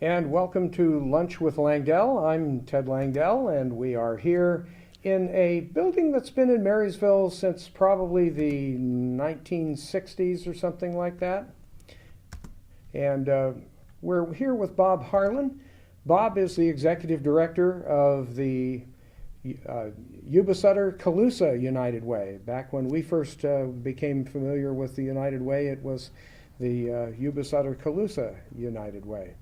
And welcome to Lunch with Langdell. I'm Ted Langdell, and we are here in a building that's been in Marysville since probably the 1960s or something like that. And we're here with Bob Harlan. Bob is the executive director of the Yuba-Sutter Calusa United Way. Back when we first became familiar with the United Way, it was the Yuba-Sutter Calusa United Way.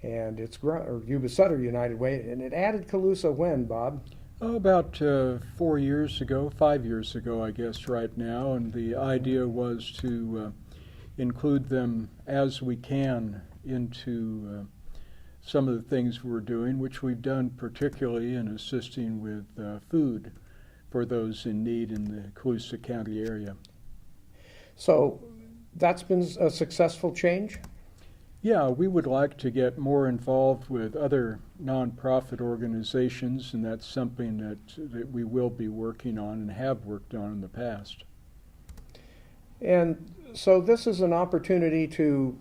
And it's or Yuba-Sutter United Way, and it added Calusa when, Bob? Oh, about 4 years ago, 5 years ago, I guess, right now. And the idea was to include them as we can into some of the things we're doing, which we've done particularly in assisting with food for those in need in the Calusa County area. So that's been a successful change? Yeah, we would like to get more involved with other nonprofit organizations, and that's something that we will be working on and have worked on in the past. And so this is an opportunity to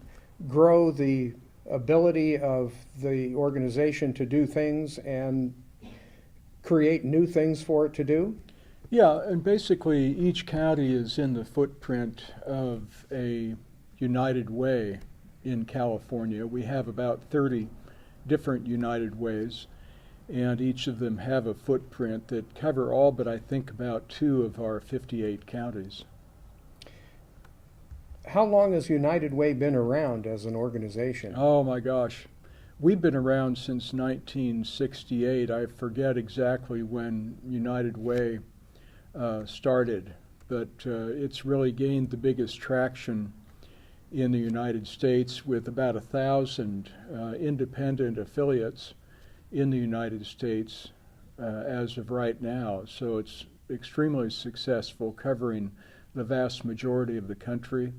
grow the ability of the organization to do things and create new things for it to do? Yeah, and basically each county is in the footprint of a United Way in California. We have about 30 different United Ways, and each of them have a footprint that cover all but I think about 2 of our 58 counties. How long has United Way been around as an organization? Oh my gosh. We've been around since 1968. I forget exactly when United Way started, but it's really gained the biggest traction in the United States, with about 1,000 independent affiliates in the United States as of right now. So it's extremely successful, covering the vast majority of the country,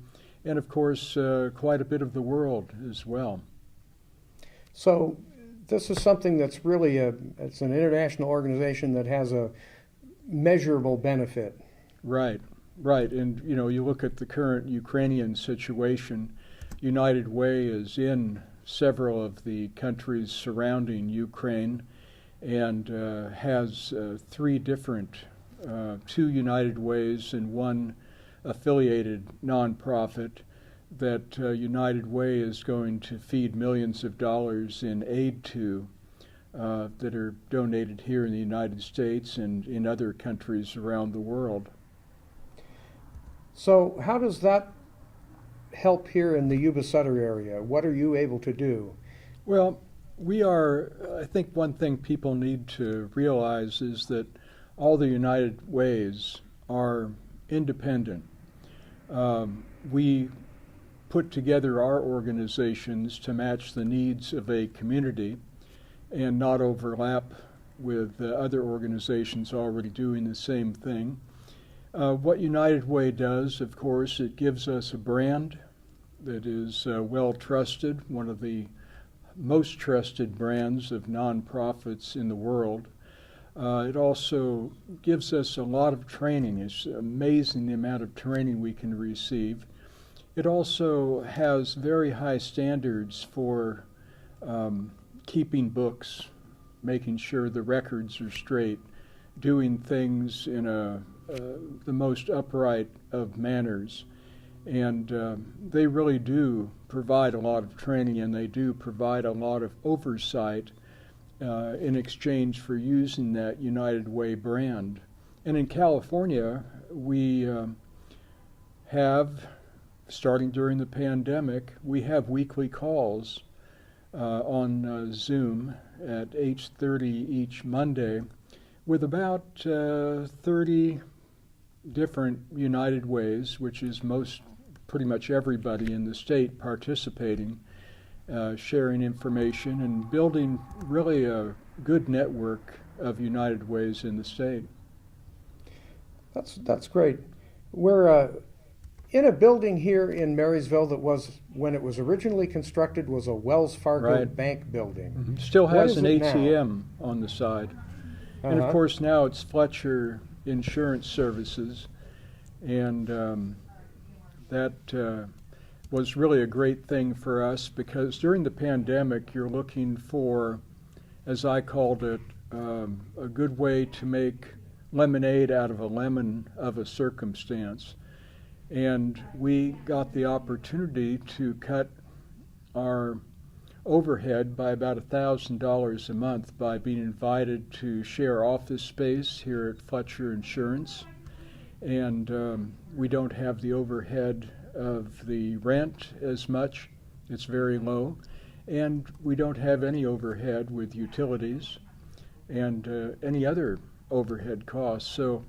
and of course quite a bit of the world as well. So this is something that's really it's an international organization that has a measurable benefit. Right. Right, and you look at the current Ukrainian situation. United Way is in several of the countries surrounding Ukraine, and has 3 different, 2 United Ways and 1 affiliated nonprofit that United Way is going to feed millions of dollars in aid to that are donated here in the United States and in other countries around the world. So how does that help here in the Yuba-Sutter area? What are you able to do? Well, I think one thing people need to realize is that all the United Ways are independent. We put together our organizations to match the needs of a community and not overlap with other organizations already doing the same thing. What United Way does, of course, it gives us a brand that is well trusted, one of the most trusted brands of nonprofits in the world. It also gives us a lot of training. It's amazing the amount of training we can receive. It also has very high standards for keeping books, making sure the records are straight, doing things in the most upright of manners. And they really do provide a lot of training, and they do provide a lot of oversight in exchange for using that United Way brand. And in California, we have, starting during the pandemic, we have weekly calls on Zoom at 8:30 each Monday with about 30 different United Ways, which is pretty much everybody in the state participating, sharing information and building really a good network of United Ways in the state. That's great. We're in a building here in Marysville that was, when it was originally constructed, was a Wells Fargo bank building. Mm-hmm. Still has an ATM on the side. And of course now it's Fletcher Insurance Services, and that was really a great thing for us because during the pandemic, you're looking for, as I called it, a good way to make lemonade out of a lemon of a circumstance. And we got the opportunity to cut our overhead by about $1,000 a month by being invited to share office space here at Fletcher Insurance. And we don't have the overhead of the rent as much. It's very low. And we don't have any overhead with utilities and any other overhead costs. So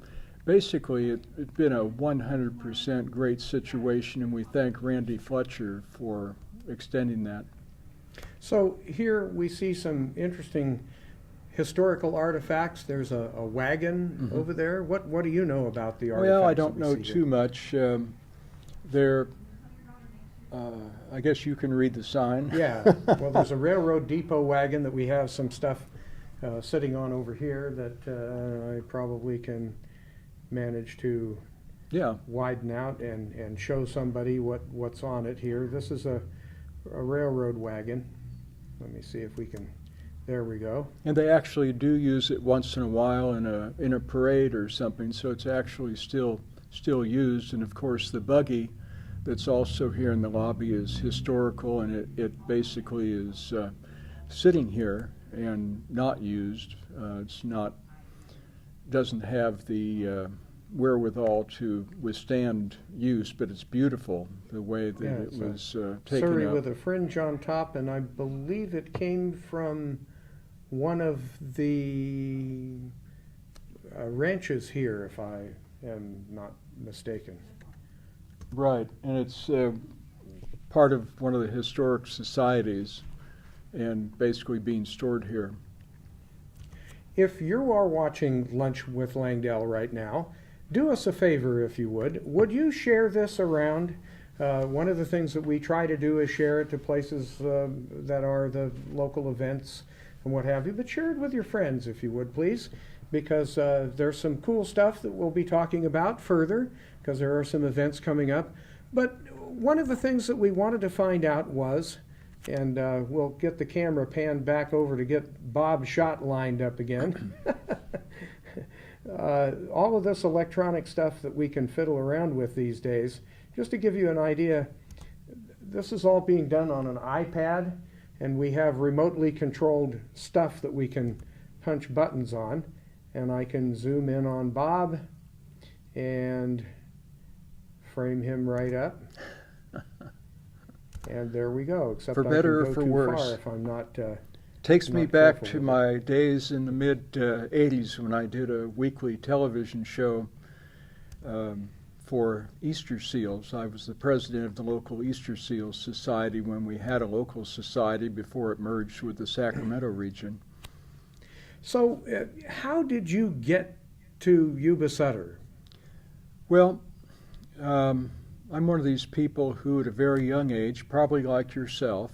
basically, it's been a 100% great situation, and we thank Randy Fletcher for extending that. So here we see some interesting historical artifacts. There's a wagon over there. What do you know about the artifacts? Well, I don't know too much. I guess you can read the sign. Yeah. Well, there's a railroad depot wagon that we have some stuff sitting on over here that I probably can manage to widen out and show somebody what's on it here. This is a railroad wagon. Let me see if we can. There we go. And they actually do use it once in a while in a parade or something, so it's actually still used. And of course, the buggy that's also here in the lobby is historical, and it basically is sitting here and not used. Doesn't have the wherewithal to withstand use, but it's beautiful the way that it was taken Surrey up. with a fringe on top, and I believe it came from one of the ranches here, if I am not mistaken. Right, and it's part of one of the historic societies and basically being stored here. If you are watching Lunch with Langdell right now, do us a favor if you would. Would you share this around? One of the things that we try to do is share it to places that are the local events and what have you, but share it with your friends if you would, please, because there's some cool stuff that we'll be talking about further, because there are some events coming up. But one of the things that we wanted to find out was, and we'll get the camera panned back over to get Bob's shot lined up again. All of this electronic stuff that we can fiddle around with these days, just to give you an idea, this is all being done on an iPad, and we have remotely controlled stuff that we can punch buttons on. And I can zoom in on Bob and frame him right up. And there we go. Except For better I can or go for too worse. far if I'm not. Takes me not back careful to with my days in the mid-'80s when I did a weekly television show for Easter seals. I was the president of the local Easter Seals Society when we had a local society before it merged with the Sacramento region. So how did you get to Yuba-Sutter? Well, I'm one of these people who at a very young age, probably like yourself,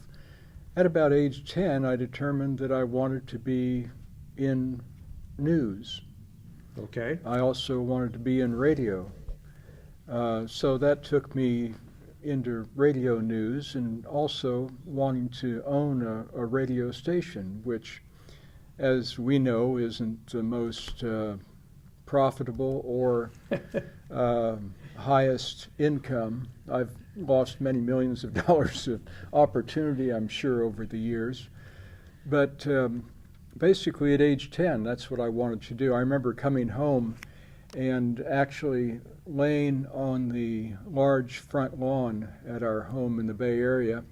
at about age 10, I determined that I wanted to be in news. Okay. I also wanted to be in radio. So that took me into radio news and also wanting to own a radio station, which, as we know, isn't the most profitable or highest income. I've lost many millions of dollars of opportunity, I'm sure, over the years. But basically at age 10, that's what I wanted to do. I remember coming home and actually laying on the large front lawn at our home in the Bay Area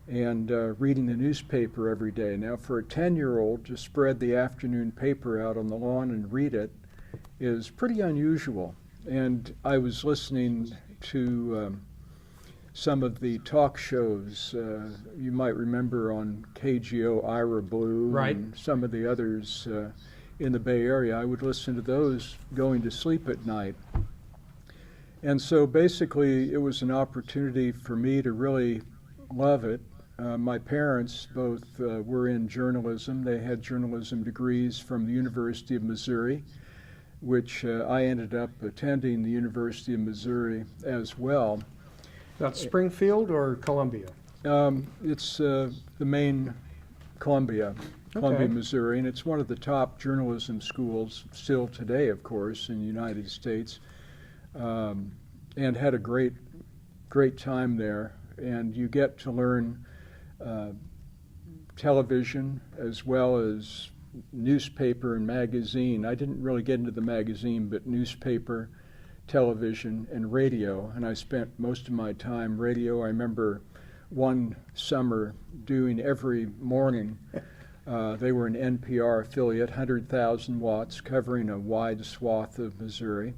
and reading the newspaper every day. Now, for a 10-year-old to spread the afternoon paper out on the lawn and read it is pretty unusual. And I was listening to some of the talk shows you might remember on KGO Ira Blue, right, and some of the others in the Bay Area. I would listen to those going to sleep at night. And so basically it was an opportunity for me to really love it. My parents both were in journalism. They had journalism degrees from the University of Missouri, which I ended up attending the University of Missouri as well. That's Springfield or Columbia? It's the main Columbia, Missouri, and it's one of the top journalism schools still today, of course, in the United States, and had a great time there. And you get to learn television as well as newspaper and magazine. I didn't really get into the magazine, but newspaper, television, and radio, and I spent most of my time radio. I remember one summer doing every morning, they were an NPR affiliate, 100,000 watts, covering a wide swath of Missouri,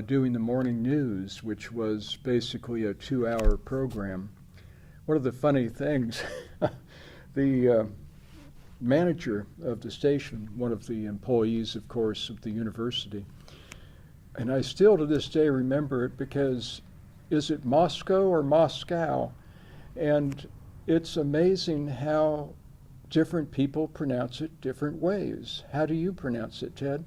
doing the morning news, which was basically a 2-hour program. One of the funny things, the manager of the station, one of the employees, of course, of the university, and I still to this day remember it because, is it Moscow or Moscow? And it's amazing how different people pronounce it different ways. How do you pronounce it, Ted?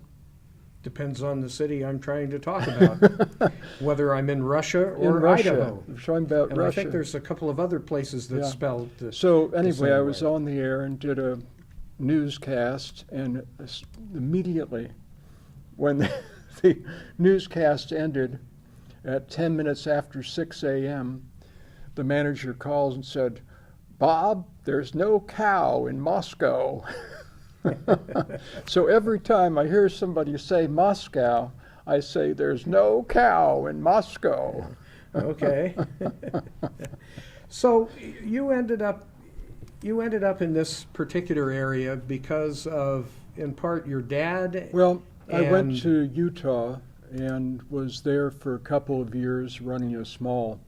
Depends on the city I'm trying to talk about, whether I'm in Russia or Idaho. I'm talking about and Russia. I think there's a couple of other places that spelled So anyway, I was way. on the air and did a newscast, and immediately when the newscast ended at 10 minutes after 6 a.m., the manager calls and said, "Bob, there's no cow in Moscow." So every time I hear somebody say Moscow, I say there's no cow in Moscow. Okay. So you ended up in this particular area because of, in part, your dad. Well, I went to Utah and was there for a couple of years running a small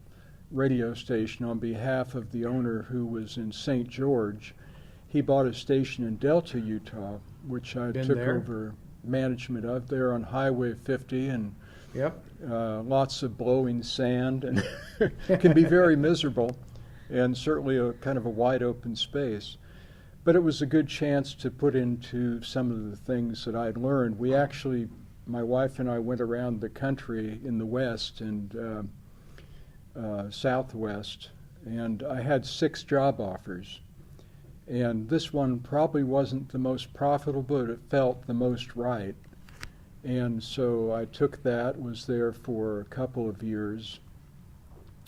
radio station on behalf of the owner who was in St. George. He bought a station in Delta, Utah, which I took over management of there on Highway 50, and lots of blowing sand, and it can be very miserable, and certainly a kind of a wide open space. But it was a good chance to put into some of the things that I'd learned. We actually, my wife and I went around the country in the West and Southwest, and I had 6 job offers. And this one probably wasn't the most profitable, but it felt the most right. And so I took that, was there for a couple of years.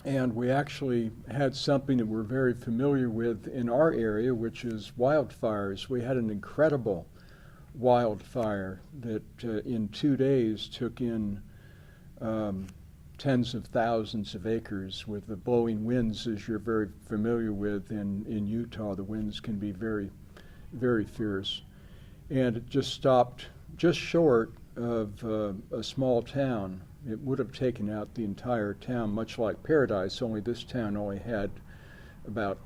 And we actually had something that we're very familiar with in our area, which is wildfires. We had an incredible wildfire that in 2 days took in tens of thousands of acres with the blowing winds, as you're very familiar with in Utah. The winds can be very, very fierce. And it just stopped just short of a small town. It would have taken out the entire town, much like Paradise, only this town only had about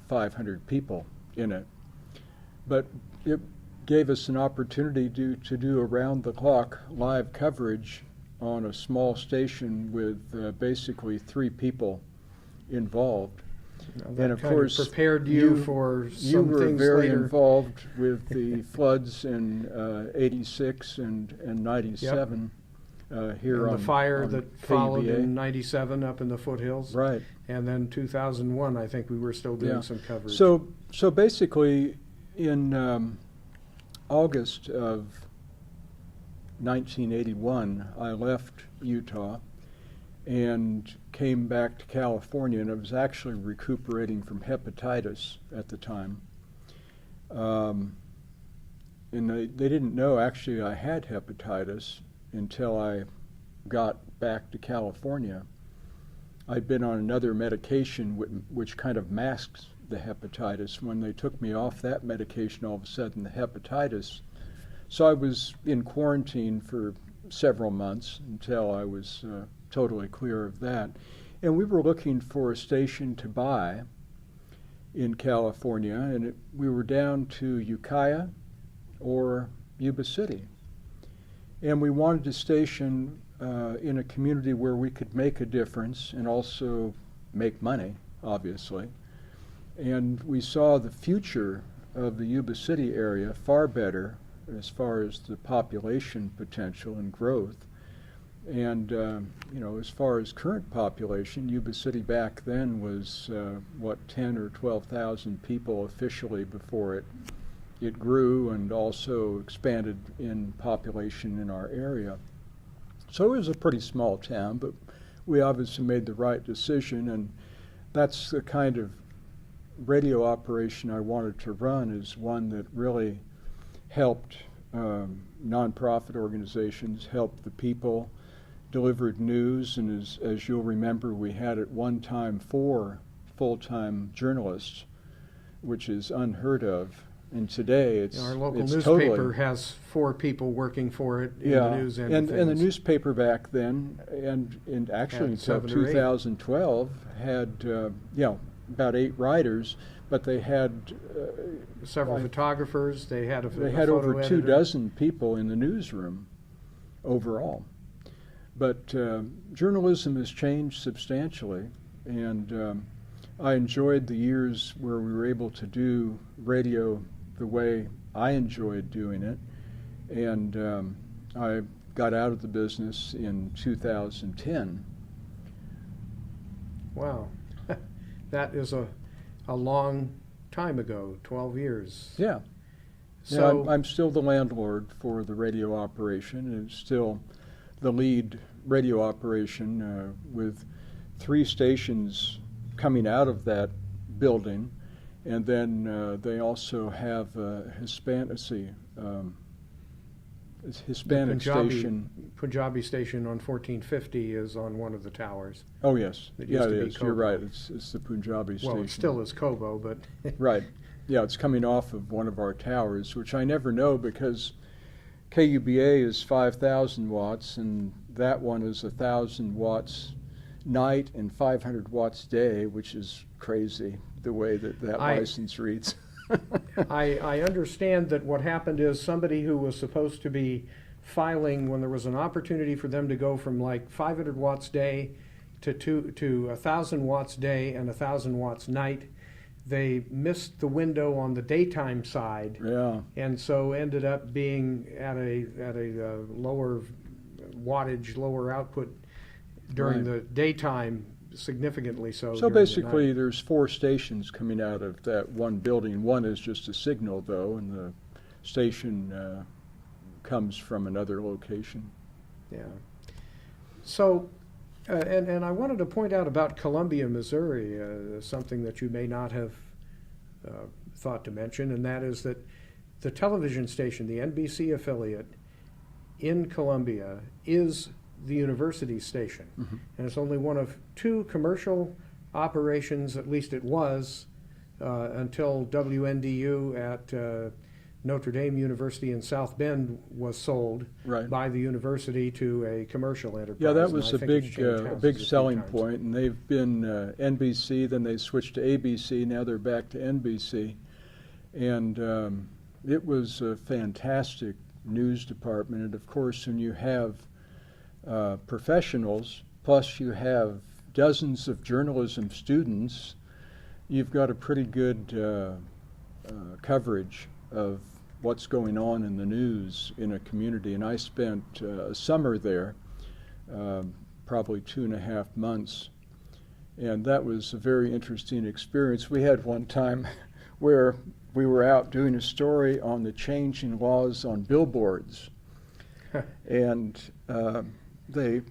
500 people in it. But it gave us an opportunity to do around-the-clock live coverage on a small station with basically 3 people involved. And of course, prepared you for some you were things very later. involved with the floods in '86 and '97 here and on the fire on that followed KUBA. in '97 up in the foothills. Right. And then 2001, I think we were still doing some coverage. So basically, in August of 1981, I left Utah and came back to California, and I was actually recuperating from hepatitis at the time. And they didn't know actually I had hepatitis until I got back to California. I'd been on another medication which kind of masks the hepatitis. When they took me off that medication, all of a sudden the hepatitis. So I was in quarantine for several months until I was totally clear of that. And we were looking for a station to buy in California, and we were down to Ukiah or Yuba City. And we wanted a station in a community where we could make a difference and also make money, obviously. And we saw the future of the Yuba City area far better as far as the population potential and growth And, as far as current population, Yuba City back then was, 10 or 12,000 people officially before it grew and also expanded in population in our area. So it was a pretty small town, but we obviously made the right decision, and that's the kind of radio operation I wanted to run, is one that really helped nonprofit organizations, helped the people, delivered news, and as you'll remember, we had at one time 4 full-time journalists, which is unheard of. And today it's our local it's newspaper totally, has 4 people working for it in the news end and of the things. newspaper back then, and actually until 7 or 8. 2012, had about 8 writers, but they had Several photographers. They had they had photo over 2 editor. dozen people in the newsroom overall. But journalism has changed substantially, and I enjoyed the years where we were able to do radio the way I enjoyed doing it, and I got out of the business in 2010. Wow. That is a long time ago, 12 years. Yeah. So I'm still the landlord for the radio operation, and it's still the lead radio operation with 3 stations coming out of that building, and then they also have a Hispanic station. Punjabi station on 1450 is on one of the towers. Oh yes, It yeah, used to it be is. You're Kobo. right. It's the Punjabi station. Well, it still is Kobo, but Right. Yeah, it's coming off of one of our towers, which I never know because KUBA is 5,000 watts, and that one is 1,000 watts night and 500 watts day, which is crazy the way that license reads. I understand that what happened is somebody who was supposed to be filing when there was an opportunity for them to go from like 500 watts day to 1,000 watts day and 1,000 watts night, they missed the window on the daytime side, Yeah. and so ended up being at a lower wattage, lower output during Right. the daytime, significantly so. So during the basically, night. there's 4 stations coming out of that one building. One is just a signal, though, and the station comes from another location. Yeah. So, and I wanted to point out about Columbia, Missouri, something that you may not have thought to mention, and that is that the television station, the NBC affiliate in Columbia, is the university station. Mhm. And it's only one of 2 commercial operations, at least it was, until WNDU at Notre Dame University in South Bend was sold Right. by the university to a commercial enterprise. Yeah, that and was I a think it's big, changed houses big a few selling times. point, and they've been NBC, then they switched to ABC, now they're back to NBC, and it was a fantastic news department. And of course, when you have professionals, plus you have dozens of journalism students, you've got a pretty good coverage of what's going on in the news in a community. And I spent a summer there, probably 2.5 months, and that was a very interesting experience. We had one time where we were out doing a story on the changing laws on billboards, and they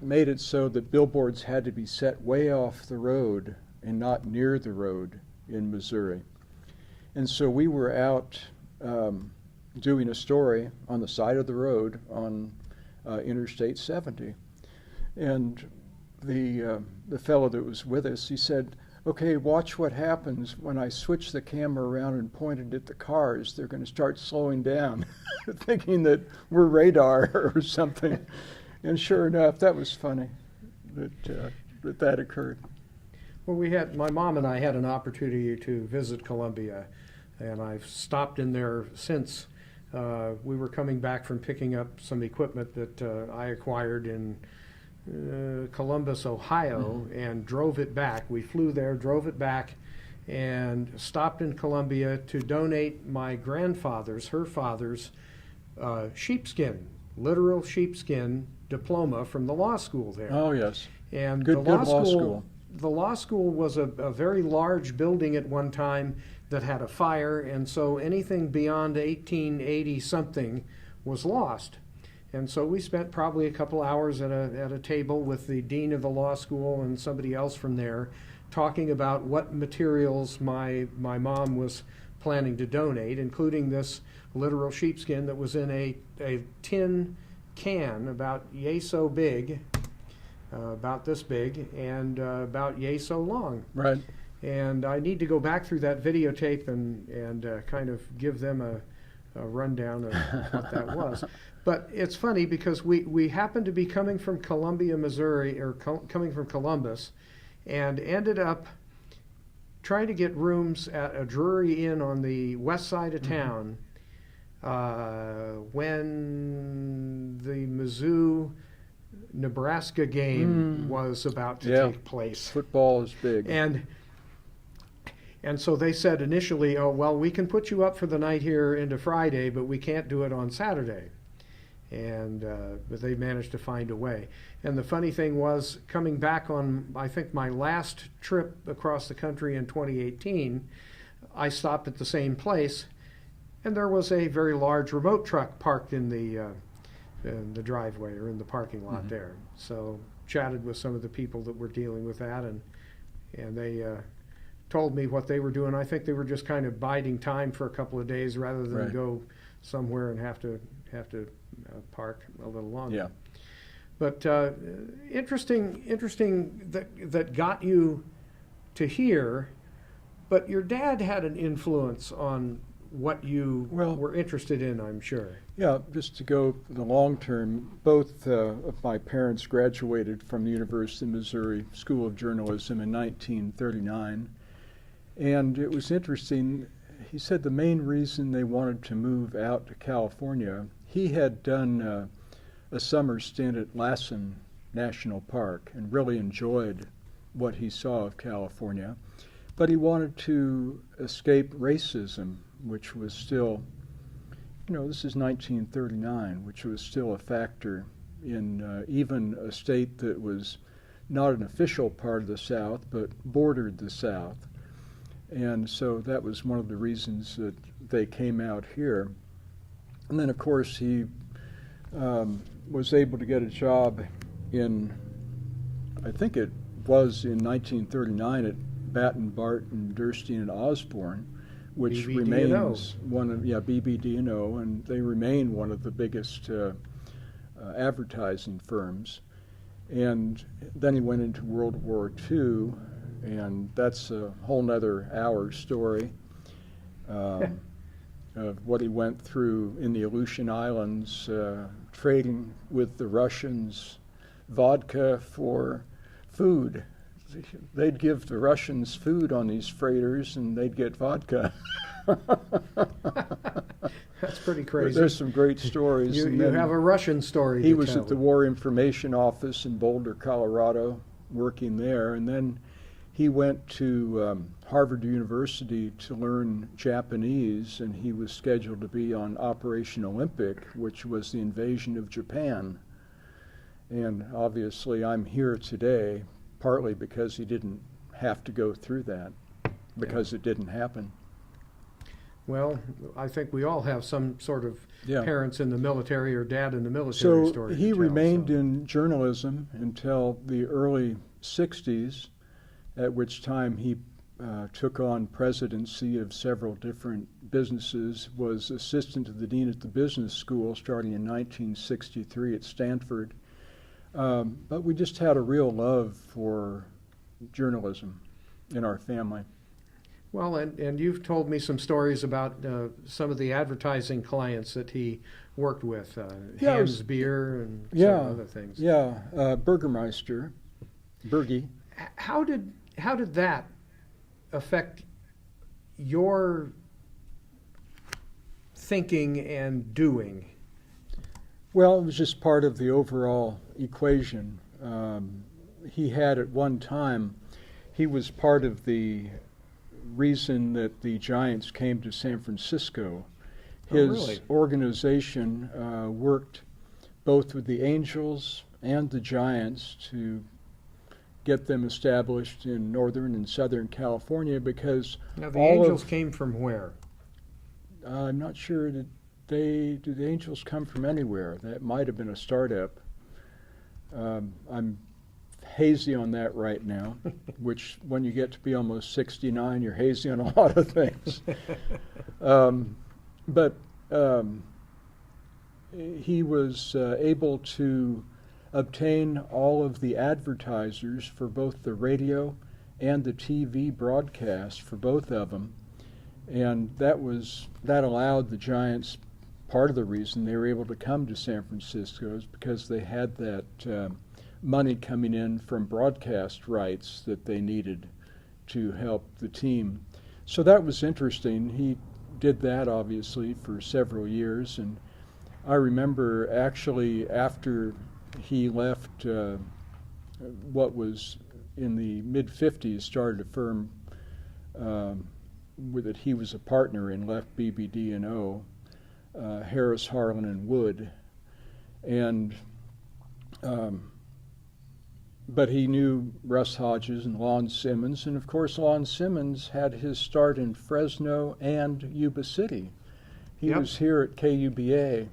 made it so that billboards had to be set way off the road and not near the road in Missouri. And so we were out doing a story on the side of the road on Interstate 70. And the fellow that was with us, he said, "Okay, watch what happens when I switch the camera around and point it at the cars. They're going to start slowing down," thinking that we're radar or something. And sure enough, that was funny that occurred. Well, my mom and I had an opportunity to visit Columbia, and I've stopped in there since. We were coming back from picking up some equipment that I acquired in Columbus, Ohio, and drove it back. We flew there, drove it back, and stopped in Columbia to donate my grandfather's, her father's, sheepskin literal sheepskin diploma from the law school there. Oh, yes. And Good law school. The law school was a very large building at one time that had a fire, and so anything beyond 1880 something was lost. And so we spent probably a couple hours at a table with the dean of the law school and somebody else from there, talking about what materials my mom was planning to donate, including this literal sheepskin that was in a tin can about yay so big, about this big, and about yay so long. Right. And I need to go back through that videotape and kind of give them a rundown of what that was. But it's funny because we happened to be coming from Columbia, Missouri, or coming from Columbus, and ended up trying to get rooms at a Drury Inn on the west side of town when the Mizzou-Nebraska game was about to take place. Football is big. And so they said initially, oh, well, we can put you up for the night here into Friday, but we can't do it on Saturday. But they managed to find a way. And the funny thing was, coming back on, I think, my last trip across the country in 2018, I stopped at the same place, and there was a very large remote truck parked in the driveway or in the parking lot there. So chatted with some of the people that were dealing with that, and they told me what they were doing. I think they were just kind of biding time for a couple of days rather than go somewhere and have to park a little longer. Yeah. But interesting that got you to here. But your dad had an influence on what you were interested in, I'm sure. Yeah, just to go the long term, both of my parents graduated from the University of Missouri School of Journalism in 1939. And it was interesting, he said the main reason they wanted to move out to California, he had done a summer stint at Lassen National Park and really enjoyed what he saw of California. But he wanted to escape racism, which was still, this is 1939, which was still a factor in even a state that was not an official part of the South, but bordered the South. And so that was one of the reasons that they came out here. And then, of course, he was able to get a job in, I think it was in 1939 at Batten, Barton, Durstein, and Osborne, which remains one of, BBD&O, and they remain one of the biggest advertising firms. And then he went into World War II, and that's a whole nother hour story of what he went through in the Aleutian Islands, trading with the Russians vodka for food. They'd give the Russians food on these freighters, and they'd get vodka. That's pretty crazy. There's some great stories. You have a Russian story He to was tell. at the War Information Office in Boulder, Colorado, working there, and then he went to Harvard University to learn Japanese, and he was scheduled to be on Operation Olympic, which was the invasion of Japan. And obviously I'm here today partly because he didn't have to go through that, because it didn't happen. Well, I think we all have some sort of Yeah. parents in the military or dad in the military So story. he to tell, remained so. in journalism until the early 60s, at which time he took on presidency of several different businesses, was assistant to the dean at the business school starting in 1963 at Stanford. But we just had a real love for journalism in our family. Well, and you've told me some stories about some of the advertising clients that he worked with, Ham's Beer and some other things. Yeah, Burgermeister, Bergie. How did that affect your thinking and doing? Well, it was just part of the overall equation. He had at one time, he was part of the reason that the Giants came to San Francisco. His really? organization worked both with the Angels and the Giants to get them established in Northern and Southern California, because Now, the Angels came from where? I'm not sure that did the Angels come from anywhere. That might have been a startup. I'm hazy on that right now, which when you get to be almost 69, you're hazy on a lot of things. But he was able to obtain all of the advertisers for both the radio and the TV broadcast for both of them, and that allowed the Giants. Part of the reason they were able to come to San Francisco is because they had that money coming in from broadcast rights that they needed to help the team. So that was interesting. He did that obviously for several years, and I remember actually after he left what was in the mid-50s, started a firm that he was a partner in, left BBD&O, Harris, Harlan, and Wood. And but he knew Russ Hodges and Lon Simmons, and of course Lon Simmons had his start in Fresno and Yuba City. He was here at KUBA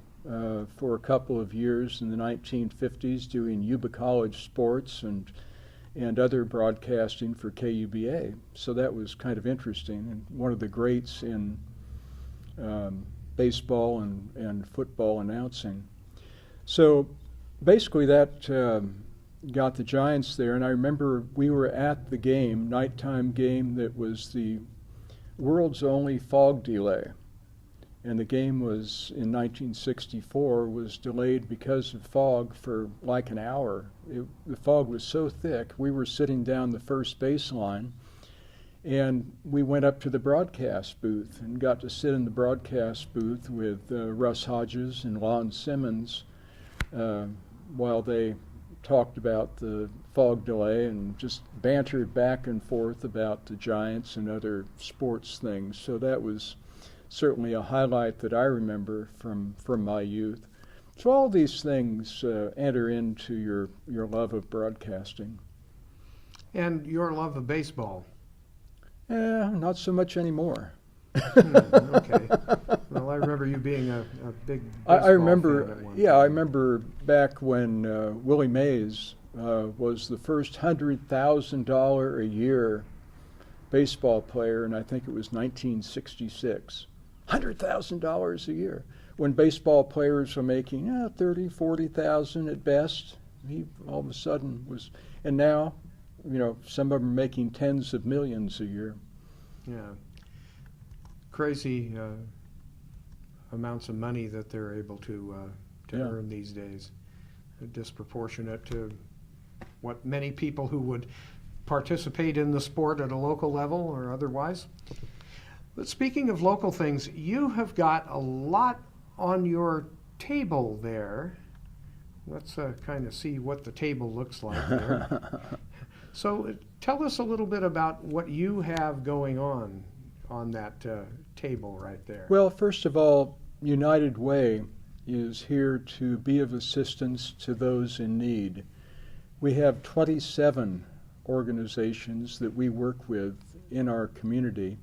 for a couple of years in the 1950s doing Yuba College sports and other broadcasting for KUBA. So that was kind of interesting, and one of the greats in baseball and football announcing. So basically that got the Giants there, and I remember we were at the game, nighttime game, that was the world's only fog delay. And the game was, in 1964, was delayed because of fog for like an hour. The fog was so thick, we were sitting down the first baseline, and we went up to the broadcast booth and got to sit in the broadcast booth with Russ Hodges and Lon Simmons while they talked about the fog delay and just bantered back and forth about the Giants and other sports things. So that was certainly a highlight that I remember from my youth. So all these things enter into your love of broadcasting. And your love of baseball? Not so much anymore. Okay. Well, I remember you being a big baseball I remember, fan at one yeah, time. I remember back when Willie Mays was the first $100,000 a year baseball player, and I think it was 1966. $100,000 a year. When baseball players were making $30,000, $40,000 at best, he all of a sudden was, and now, some of them are making tens of millions a year. Yeah. Crazy amounts of money that they're able to earn these days. Disproportionate to what many people who would participate in the sport at a local level or otherwise. But speaking of local things, you have got a lot on your table there. Let's kind of see what the table looks like there. So tell us a little bit about what you have going on that table right there. Well, first of all, United Way is here to be of assistance to those in need. We have 27 organizations that we work with in our community.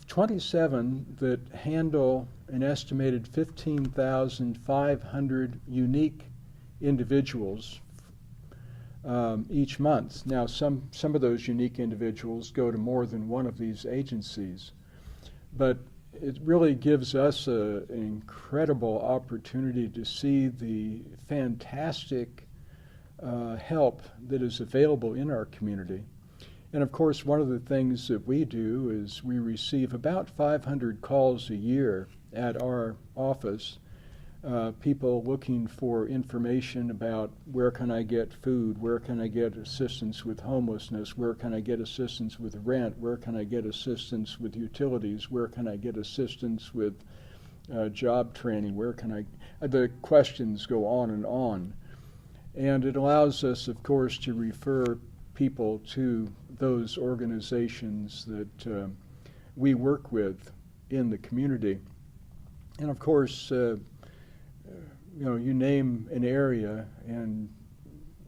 27 that handle an estimated 15,500 unique individuals each month. Now, some of those unique individuals go to more than one of these agencies, but it really gives us an incredible opportunity to see the fantastic help that is available in our community. And of course, one of the things that we do is we receive about 500 calls a year at our office, people looking for information about where can I get food, where can I get assistance with homelessness, where can I get assistance with rent, where can I get assistance with utilities, where can I get assistance with job training, where can I, the questions go on. And it allows us, of course, to refer people to those organizations that we work with in the community. And of course, you name an area and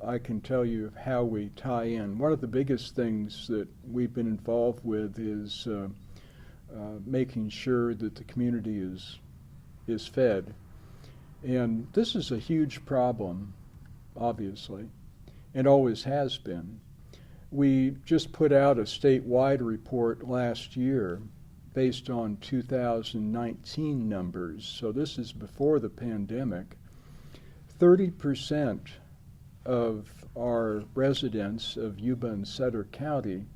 I can tell you how we tie in. One of the biggest things that we've been involved with is making sure that the community is fed. And this is a huge problem, obviously, and always has been. We just put out a statewide report last year based on 2019 numbers, so this is before the pandemic. 30% of our residents of Yuba and Sutter County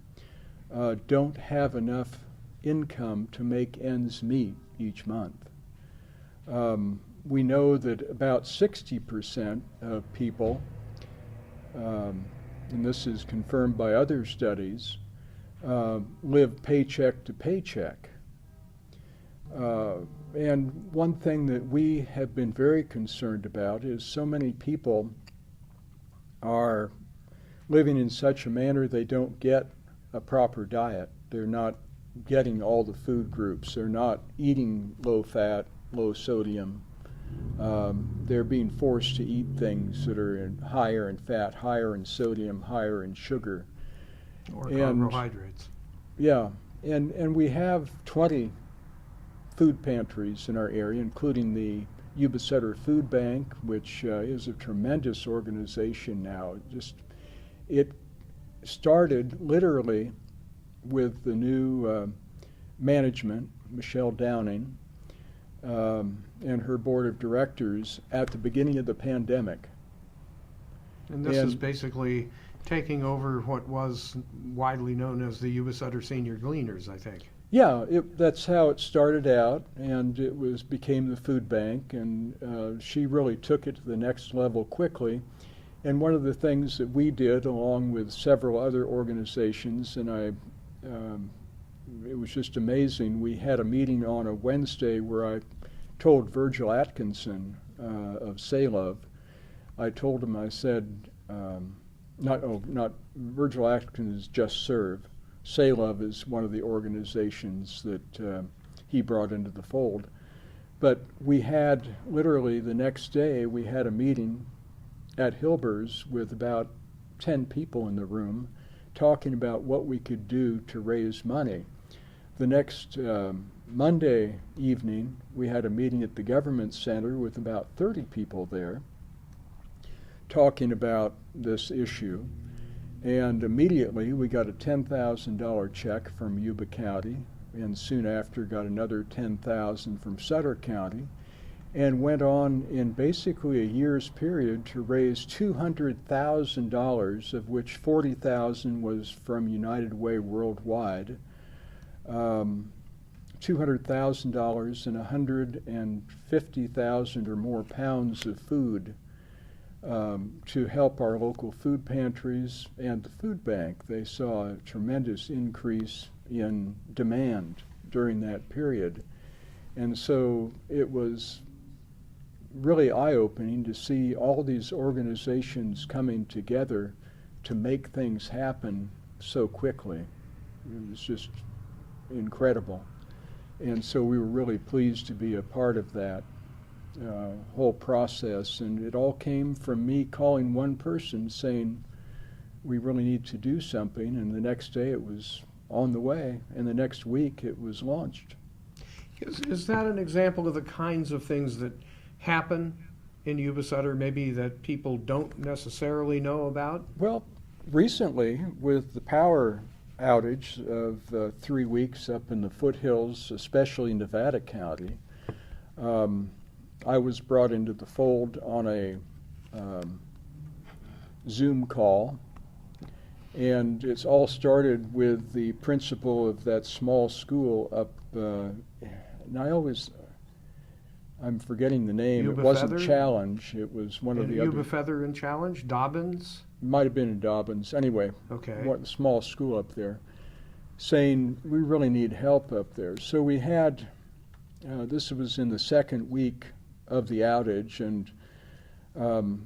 don't have enough income to make ends meet each month. We know that about 60% of people, and this is confirmed by other studies, live paycheck to paycheck. And one thing that we have been very concerned about is so many people are living in such a manner they don't get a proper diet. They're not getting all the food groups. They're not eating low fat, low sodium. They're being forced to eat things that are higher in fat, higher in sodium, higher in sugar. Or carbohydrates. Yeah, and we have 20 food pantries in our area, including the Yuba-Sutter Food Bank, which is a tremendous organization now. It started literally with the new management, Michelle Downing, and her board of directors at the beginning of the pandemic. And this is basically taking over what was widely known as the Yuba-Sutter Senior Gleaners, I think. Yeah, that's how it started out, and it became the food bank, and she really took it to the next level quickly. And one of the things that we did, along with several other organizations, and it was just amazing. We had a meeting on a Wednesday where I told Virgil Atkinson of Salove. I told him, I said, not Virgil Atkinson is Just Serve. Salove is one of the organizations that he brought into the fold. But we had, literally the next day, we had a meeting at Hilber's with about 10 people in the room talking about what we could do to raise money. The next Monday evening, we had a meeting at the Government Center with about 30 people there talking about this issue. And immediately we got a $10,000 check from Yuba County, and soon after got another $10,000 from Sutter County, and went on in basically a year's period to raise $200,000, of which $40,000 was from United Way Worldwide, $200,000 and 150,000 or more pounds of food to help our local food pantries and the food bank. They saw a tremendous increase in demand during that period. And so it was really eye-opening to see all these organizations coming together to make things happen so quickly. It was just incredible. And so we were really pleased to be a part of that whole process, and it all came from me calling one person saying we really need to do something, and the next day it was on the way, and the next week it was launched. Is that an example of the kinds of things that happen in Yuba-Sutter, maybe that people don't necessarily know about? Well, recently with the power outage of 3 weeks up in the foothills, especially in Nevada County, I was brought into the fold on a Zoom call, and it's all started with the principal of that small school up, and I'm forgetting the name. It wasn't Challenge, it was one of the other. Yuba-Feather and Challenge? Dobbins? Might have been in Dobbins. Anyway, okay. What small school up there, saying we really need help up there. So we had, this was in the second week of the outage, and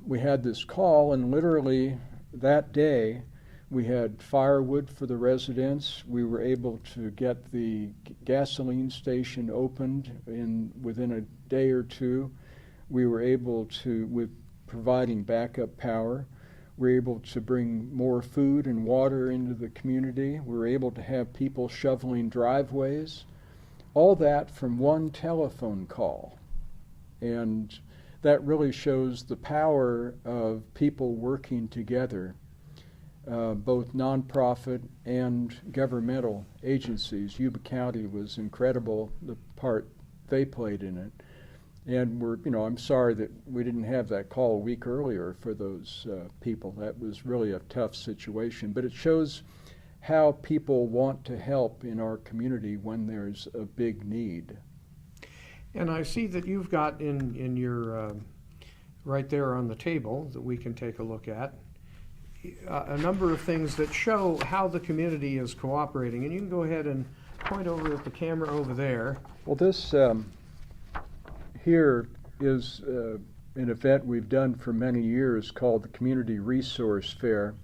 we had this call, and literally that day we had firewood for the residents. We were able to get the gasoline station opened within a day or two. We were able to, with providing backup power, we were able to bring more food and water into the community. We were able to have people shoveling driveways. All that from one telephone call. And that really shows the power of people working together, both nonprofit and governmental agencies. Yuba County was incredible, the part they played in it. And I'm sorry that we didn't have that call a week earlier for those people. That was really a tough situation. But it shows how people want to help in our community when there's a big need. And I see that you've got in your, right there on the table that we can take a look at, a number of things that show how the community is cooperating. And you can go ahead and point over at the camera over there. Well, this here is an event we've done for many years called the Community Resource Fair.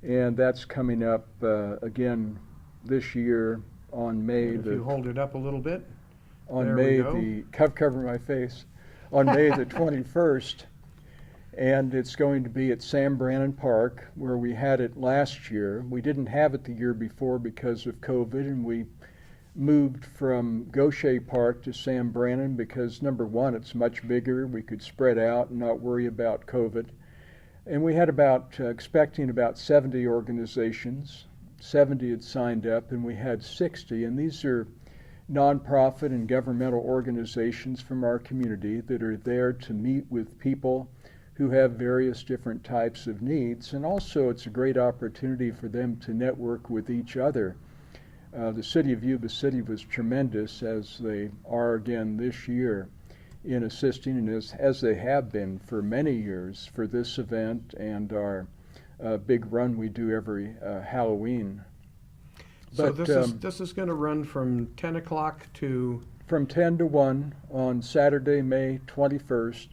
And that's coming up again this year on May. If you hold it up a little bit. On there May we go. cover my face. On May the 21st, and it's going to be at Sam Brannan Park, where we had it last year. We didn't have it the year before because of COVID, and we moved from Gaucher Park to Sam Brannan because, number one, it's much bigger. We could spread out and not worry about COVID. And we had expecting about 70 organizations. 70 had signed up, and we had 60. And these are nonprofit and governmental organizations from our community that are there to meet with people who have various different types of needs. And also, it's a great opportunity for them to network with each other. The city of Yuba City was tremendous, as they are again this year, in assisting, and as they have been for many years, for this event and our big run we do every Halloween. So But this is going to run from 10 o'clock to... From 10 to 1 on Saturday, May 21st.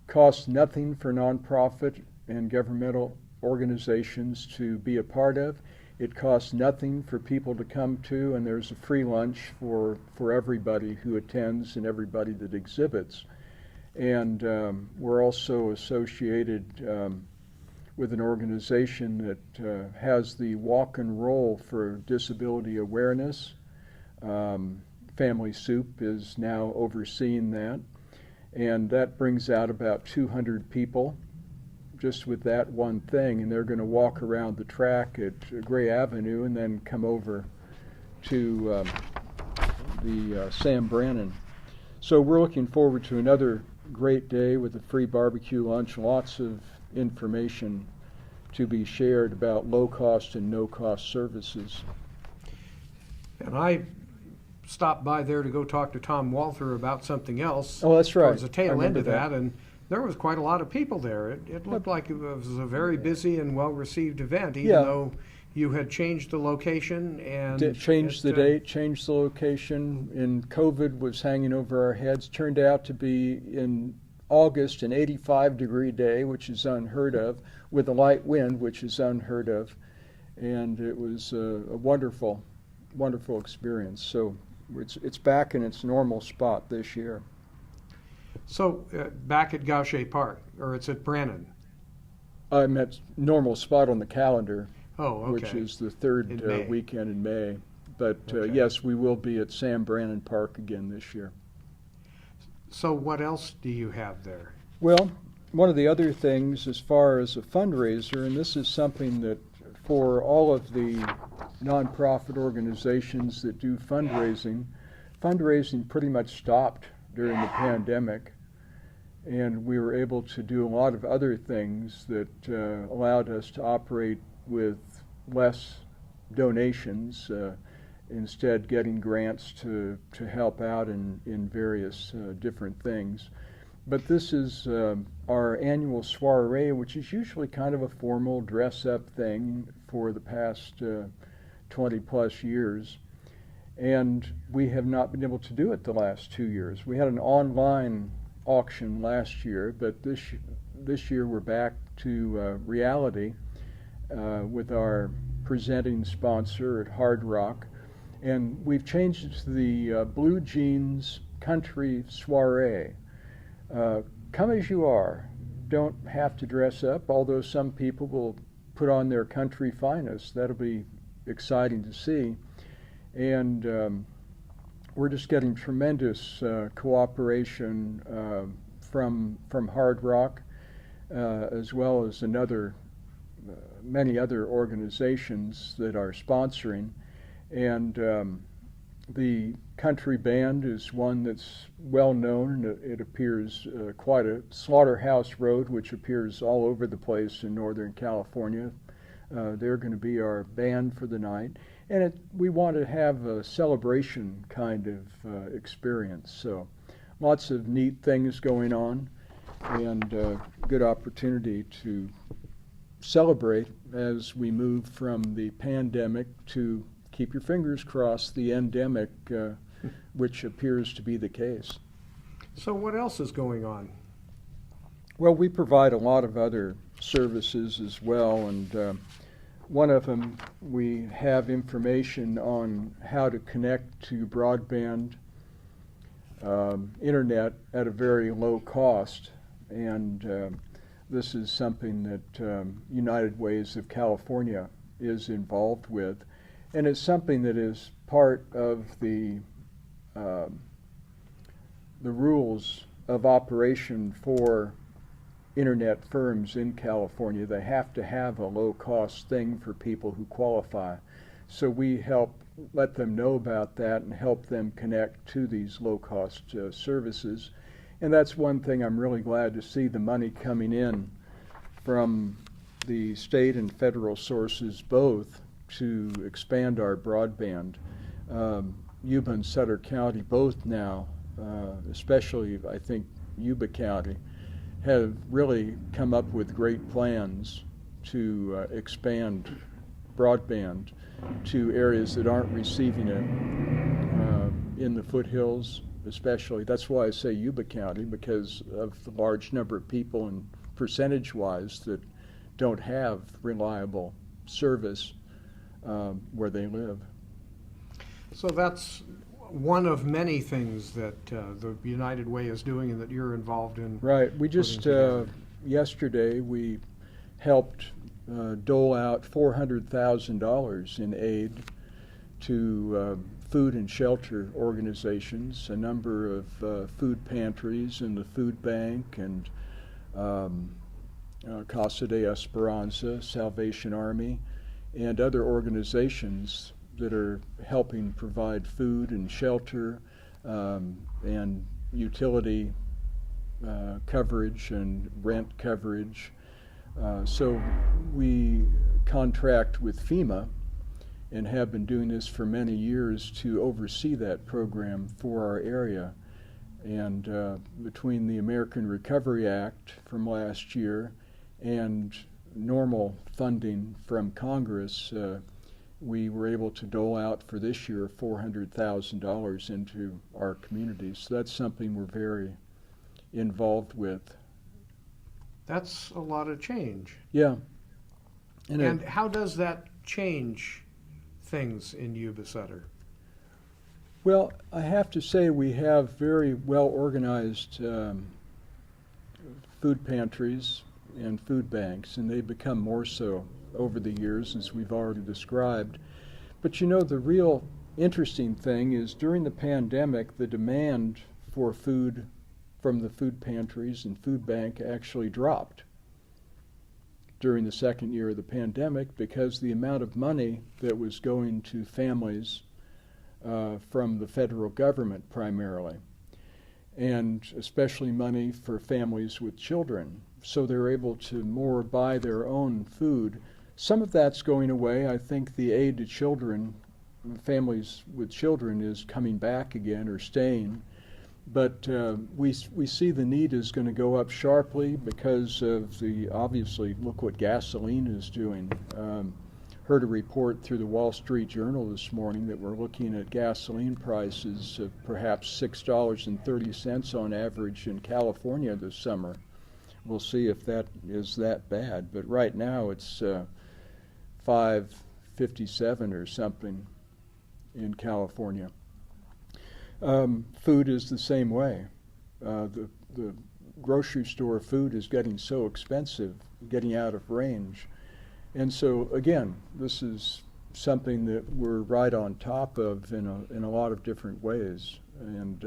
Costs nothing for nonprofit and governmental organizations to be a part of. It costs nothing for people to come to, and there's a free lunch for everybody who attends and everybody that exhibits. And we're also associated with an organization that has the walk and roll for disability awareness. Family Soup is now overseeing that, and that brings out about 200 people just with that one thing, and they're going to walk around the track at Gray Avenue and then come over to the Sam Brannan. So we're looking forward to another great day with a free barbecue lunch, lots of information to be shared about low-cost and no-cost services. And I stopped by there to go talk to Tom Walther about something else. Oh, that's right. Towards the tail end of that. and there was quite a lot of people there. It looked like it was a very busy and well-received event, even though you had changed the location and... Changed the date, changed the location, and COVID was hanging over our heads. Turned out to be in August an 85-degree day, which is unheard of, with a light wind, which is unheard of. And it was a wonderful, wonderful experience. So it's back in its normal spot this year. So back at Gaucher Park, or it's at Brannan? I'm at normal spot on the calendar, okay. Which is the third weekend in May. But Okay. yes, we will be at Sam Brannan Park again this year. So what else do you have there? Well, one of the other things as far as a fundraiser, and this is something that for all of the nonprofit organizations that do fundraising pretty much stopped during the pandemic. And we were able to do a lot of other things that allowed us to operate with less donations, instead getting grants to help out in various different things. But this is our annual soiree, which is usually kind of a formal dress-up thing for the past 20-plus years. And we have not been able to do it the last 2 years. We had an online auction last year, but this year we're back to reality with our presenting sponsor at Hard Rock. And we've changed it to the Blue Jeans Country Soiree. come as you are. Don't have to dress up, although some people will put on their country finest. That'll be exciting to see. And we're just getting tremendous cooperation from Hard Rock, as well as many other organizations that are sponsoring. And the country band is one that's well known. It appears quite a Slaughterhouse Road, which appears all over the place in Northern California. They're going to be our band for the night. And we want to have a celebration kind of experience. So lots of neat things going on, and good opportunity to celebrate as we move from the pandemic to, keep your fingers crossed, the endemic, which appears to be the case. So what else is going on? Well, we provide a lot of other services as well, and one of them, we have information on how to connect to broadband internet at a very low cost, and this is something that United Ways of California is involved with, and it's something that is part of the rules of operation for internet firms in California. They have to have a low-cost thing for people who qualify. So we help let them know about that and help them connect to these low-cost services. And that's one thing I'm really glad to see, the money coming in from the state and federal sources both to expand our broadband. Yuba and Sutter County both now, especially I think Yuba County, have really come up with great plans to expand broadband to areas that aren't receiving it in the foothills especially. That's why I say Yuba County, because of the large number of people and percentage-wise that don't have reliable service where they live. So that's one of many things that the United Way is doing and that you're involved in. Right. We just, yesterday, we helped dole out $400,000 in aid to food and shelter organizations, a number of food pantries and the food bank, and Casa de Esperanza, Salvation Army, and other organizations that are helping provide food and shelter and utility coverage and rent coverage. So we contract with FEMA and have been doing this for many years to oversee that program for our area. And between the American Recovery Act from last year and normal funding from Congress, we were able to dole out for this year $400,000 into our communities. So that's something we're very involved with. That's a lot of change. Yeah. And how does that change things in Yuba-Sutter? Well, I have to say we have very well organized food pantries and food banks, and they've become more so over the years, as we've already described. But you know, the real interesting thing is during the pandemic, the demand for food from the food pantries and food bank actually dropped during the second year of the pandemic, because the amount of money that was going to families from the federal government primarily, and especially money for families with children. So they're able to more buy their own food. Some of that's going away. I think the aid to children, families with children, is coming back again or staying. But we see the need is going to go up sharply because of obviously, look what gasoline is doing. Heard a report through the Wall Street Journal this morning that we're looking at gasoline prices of perhaps $6.30 on average in California this summer. We'll see if that is that bad. But right now it's $5.57 or something in California. Food is the same way. The grocery store food is getting so expensive, getting out of range. And so, again, this is something that we're right on top of in a lot of different ways. And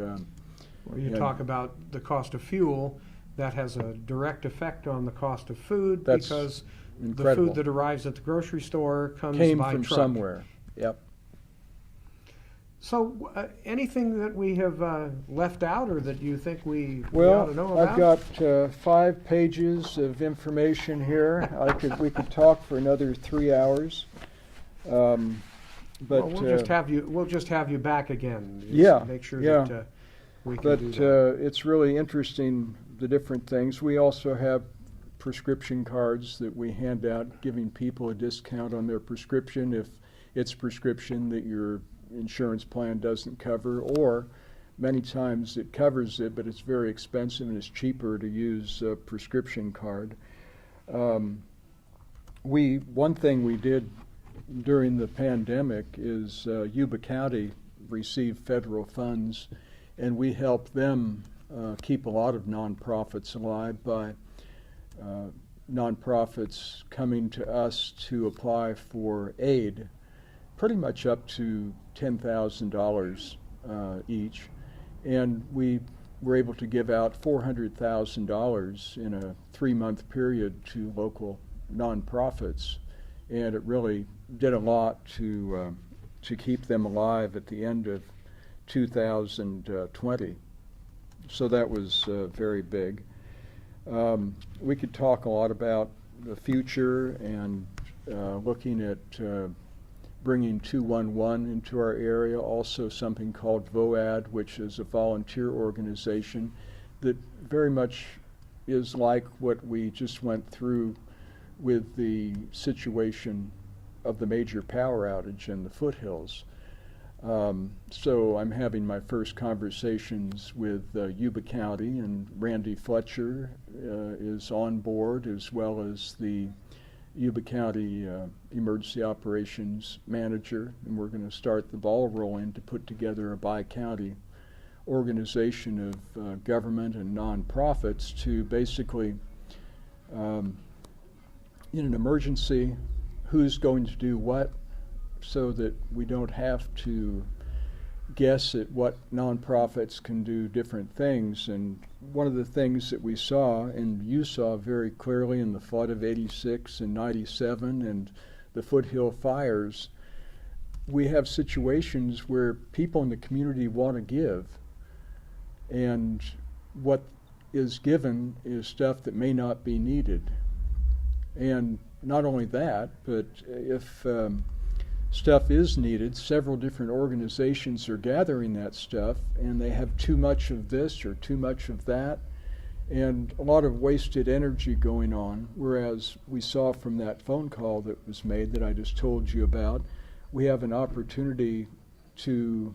Well, you talk about the cost of fuel. That has a direct effect on the cost of food That's because incredible. the food that arrives at the grocery store Came by from truck. somewhere. Yep. So, anything that we have left out, or that you think we ought Well, to know about? I've got 5 pages of information here. We could talk for another 3 hours. But well, we'll just have you back again. Just Yeah, Make sure yeah. that we can But do that. it's really interesting, the different things. We also have prescription cards that we hand out, giving people a discount on their prescription if it's prescription that your insurance plan doesn't cover, or many times it covers it, but it's very expensive and it's cheaper to use a prescription card. One thing we did during the pandemic is Yuba County received federal funds, and we helped them keep a lot of nonprofits alive by nonprofits coming to us to apply for aid, pretty much up to $10,000 each, and we were able to give out $400,000 in a 3-month period to local nonprofits, and it really did a lot to keep them alive at the end of 2020. So that was very big. We could talk a lot about the future and looking at bringing 211 into our area, also something called VOAD, which is a volunteer organization that very much is like what we just went through with the situation of the major power outage in the foothills. So I'm having my first conversations with Yuba County, and Randy Fletcher is on board, as well as the Yuba County Emergency Operations Manager, and we're going to start the ball rolling to put together a bi-county organization of government and nonprofits to basically, in an emergency, who's going to do what, so that we don't have to guess at what nonprofits can do different things. And one of the things that we saw, and you saw very clearly in the flood of 86 and 97 and the foothill fires, we have situations where people in the community want to give, and what is given is stuff that may not be needed. And not only that, but if stuff is needed, several different organizations are gathering that stuff, and they have too much of this or too much of that, and a lot of wasted energy going on. Whereas we saw from that phone call that was made that I just told you about, we have an opportunity to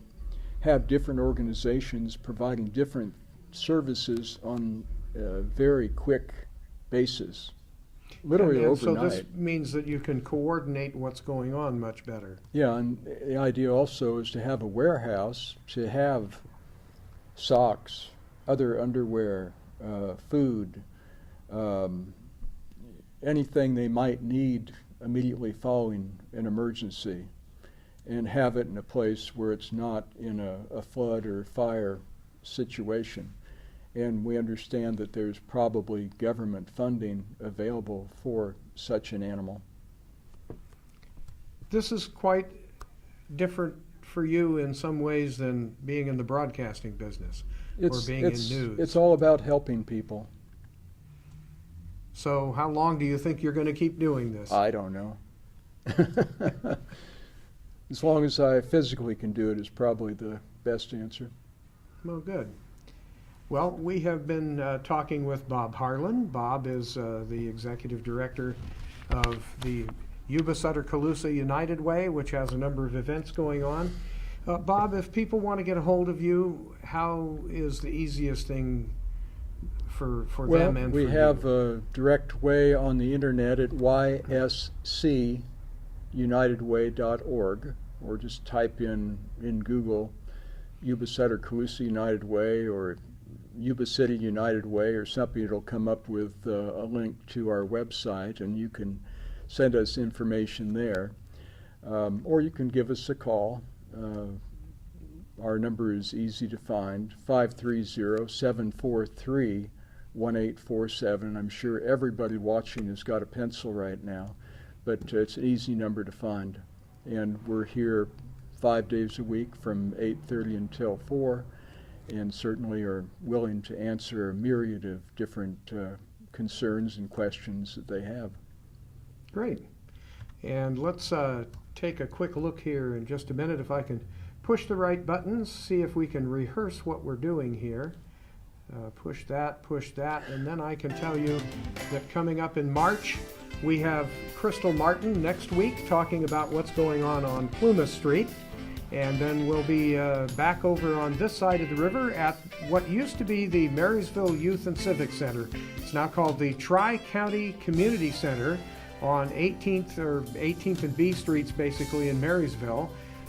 have different organizations providing different services on a very quick basis. Literally and overnight. So this means that you can coordinate what's going on much better. Yeah, and the idea also is to have a warehouse, to have socks, other underwear, food, anything they might need immediately following an emergency, and have it in a place where it's not in a flood or fire situation. And we understand that there's probably government funding available for such an animal. This is quite different for you in some ways than being in the broadcasting business or being in news. It's all about helping people. So how long do you think you're going to keep doing this? I don't know. As long as I physically can do it is probably the best answer. Well, good. Well, we have been talking with Bob Harlan. Bob is the executive director of the Yuba-Sutter Colusa United Way, which has a number of events going on. Bob, if people want to get a hold of you, how is the easiest thing for them and for you? We have a direct way on the internet at yscunitedway.org, or just type in Google Yuba-Sutter Colusa United Way, or Yuba City United Way or something, it'll come up with a link to our website, and you can send us information there. Or you can give us a call. Our number is easy to find, 530-743-1847. I'm sure everybody watching has got a pencil right now, but it's an easy number to find. And we're here 5 days a week from 8:30 until 4, and certainly are willing to answer a myriad of different concerns and questions that they have. Great. And let's take a quick look here in just a minute if I can push the right buttons, see if we can rehearse what we're doing here. Push that, and then I can tell you that coming up in March, we have Crystal Martin next week talking about what's going on Plumas Street. And then we'll be back over on this side of the river at what used to be the Marysville Youth and Civic Center. It's now called the Tri-County Community Center on 18th and B Streets, basically, in Marysville.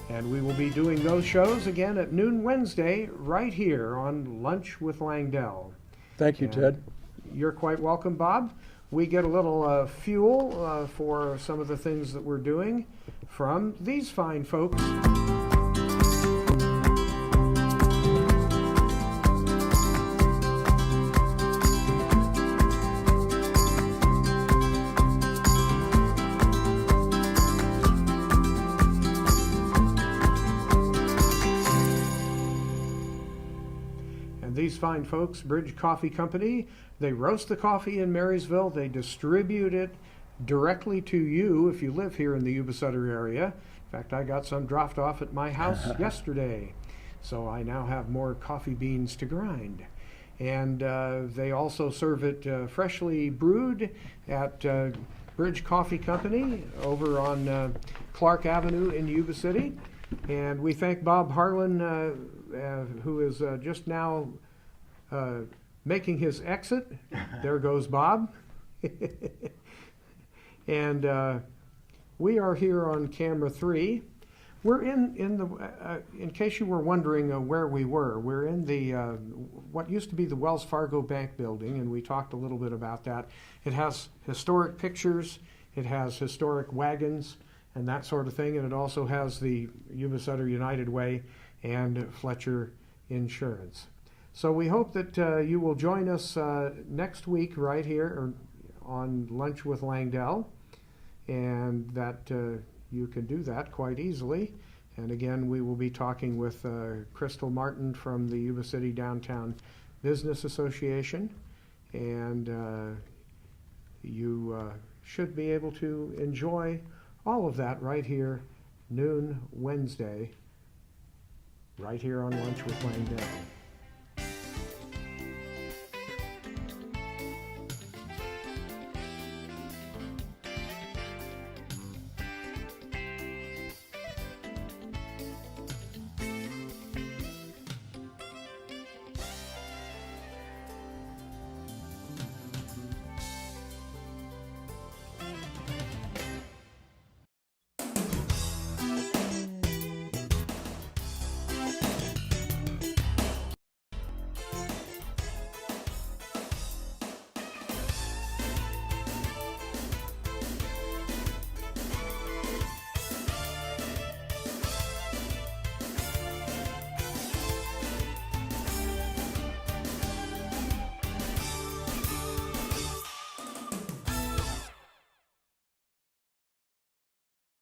And we will be doing those shows again at noon Wednesday right here on Lunch with Langdell. Thank you, Ted. You're quite welcome, Bob. We get a little fuel for some of the things that we're doing from these fine folks. These fine folks, Bridge Coffee Company, they roast the coffee in Marysville. They distribute it directly to you if you live here in the Yuba-Sutter area. In fact, I got some dropped off at my house yesterday. So I now have more coffee beans to grind. And they also serve it freshly brewed at Bridge Coffee Company over on Clark Avenue in Yuba City. And we thank Bob Harlan, who is just now making his exit. There goes Bob. And we are here on camera 3. We're in case you were wondering where we were, we're in the what used to be the Wells Fargo Bank building, and we talked a little bit about that. It has historic pictures, it has historic wagons and that sort of thing, and it also has the Yuba-Sutter United Way and Fletcher Insurance. So we hope that you will join us next week right here on Lunch with Langdell, and that you can do that quite easily. And again, we will be talking with Crystal Martin from the Yuba City Downtown Business Association, and you should be able to enjoy all of that right here, noon Wednesday, right here on Lunch with Langdell.